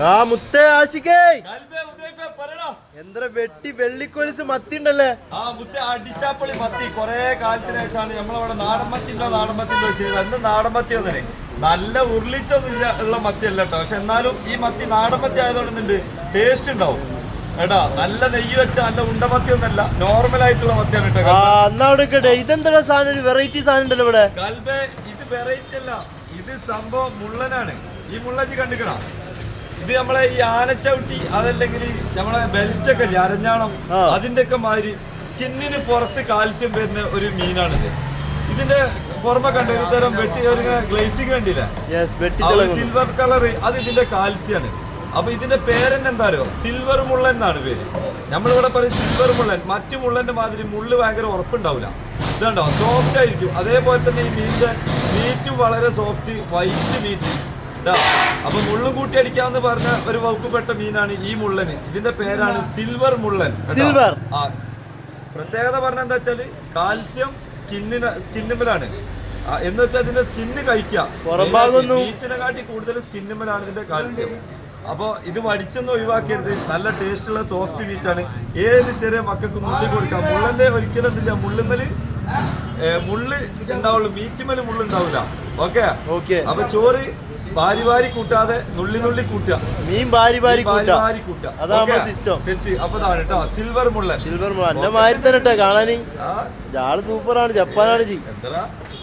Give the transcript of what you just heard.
ആ മുത്തേ ആശിക്കേ എന്താ വെട്ടി വെള്ളിക്കൊലിച്ച് മത്തി ഉണ്ടല്ലേ? ആ മുത്തേ അടിച്ചാപ്പൊളി മത്തി കൊറേ കാലത്തിന് ശേഷമാണ് നമ്മളവിടെ നാടൻ മത്തി ഉണ്ടോ ചെയ്തത്. എന്ത് നാടൻ മത്തി വന്നേ, നല്ല ഉരുളിച്ചൊന്നും ഉള്ള മത്തി അല്ല കേട്ടോ. പക്ഷെ എന്നാലും ഈ മത്തി നാടൻ മത്തി ആയതുകൊണ്ട് ടേസ്റ്റ് ഉണ്ടാവും കേട്ടോ. നല്ല നെയ്യ് വെച്ച നല്ല ഉണ്ടമത്തി ഒന്നല്ല, നോർമൽ ആയിട്ടുള്ള മത്തിയാണ് കേട്ടോ. ഇതെന്താ സാധനം, ഒരു വെറൈറ്റി സാധനം ഉണ്ടല്ലോ ഇവിടെ. കൽബേ ഇത് വെറൈറ്റി അല്ല, ഇത് സംഭവം മുള്ളനാണ്. ഈ മുള്ളജി കണ്ടിക്കണം. ഇത് നമ്മളെ ഈ ആനച്ചവിട്ടി അതല്ലെങ്കിൽ നമ്മളെ ബെൽറ്റ് ഒക്കെ അരഞ്ഞാണം അതിന്റെ ഒക്കെ മാതിരി സ്കിന്നിന് പുറത്ത് കാൽസ്യം വരുന്ന ഒരു മീനാണിത്. ഇതിന്റെ പുറമെ കണ്ട ഒരു തരം വെട്ടി ഒരു ഗ്ലേസിങ് കണ്ടില്ല, സിൽവർ കളർ, അത് ഇതിന്റെ കാൽസ്യാണ്. അപ്പൊ ഇതിന്റെ പേരെന്നെ എന്താ അറിയോ, സിൽവർ മുള്ളൻ എന്നാണ് പേര്. നമ്മളിവിടെ പറയും സിൽവർ മുള്ളൻ. മറ്റു മുള്ളന്റെ മാതിരി മുള്ള് ഭയങ്കര ഉറപ്പുണ്ടാവില്ല. ഇതുണ്ടോ സോഫ്റ്റ് ആയിരിക്കും. അതേപോലെ തന്നെ ഈ മീനിന്റെ മീറ്റും വളരെ സോഫ്റ്റ് വൈറ്റ് മീറ്റ്. അപ്പൊ മുള്ളും കൂട്ടി അടിക്കാന്ന് പറഞ്ഞ ഒരു വകുപ്പുപെട്ട മീനാണ് ഈ മുള്ളന്. ഇതിന്റെ പേരാണ് സിൽവർ മുള്ളൻ. സിൽവർ പ്രത്യേകത പറഞ്ഞ എന്താ വെച്ചാല് കാൽസ്യം സ്കിന്നുമലാണ് എന്ന് വെച്ചാൽ ഇതിന്റെ സ്കിന്ന് കഴിക്കാം. മീറ്റിനെ കാട്ടി കൂടുതൽ സ്കിന്നുമലാണ് ഇതിന്റെ കാൽസ്യം. അപ്പൊ ഇത് വടിച്ചൊന്നും ഒഴിവാക്കരുത്. നല്ല ടേസ്റ്റുള്ള സോഫ്റ്റ് മീറ്റാണ്. ഏത് ചെറിയ മക്കൾക്ക് നുള്ളി കൊടുക്കാം. മുള്ളന്റെ ഒരിക്കലും എന്തില്ല, മുള്ളുമ്മല് മുള്ള് ഉണ്ടാവുള്ളൂ, മീറ്റുമ്മല് മുള്ളുണ്ടാവില്ല. ഓക്കെ. അപ്പൊ ചോറ് വാരി വാരി കൂട്ടാതെ നുള്ളി കൂട്ടുക. മീൻ വാരി കൂട്ടുക. അതാണ് സിസ്റ്റം. സെറ്റ്. അപ്പൊ കേട്ടോ സിൽവർ മുള്ളൻ. സിൽവർ മുള്ളൻ എന്റെ മാതിരി തന്നെ കാണാന്. ആള് സൂപ്പറാണ്, ജപ്പാനാണ്. എന്താ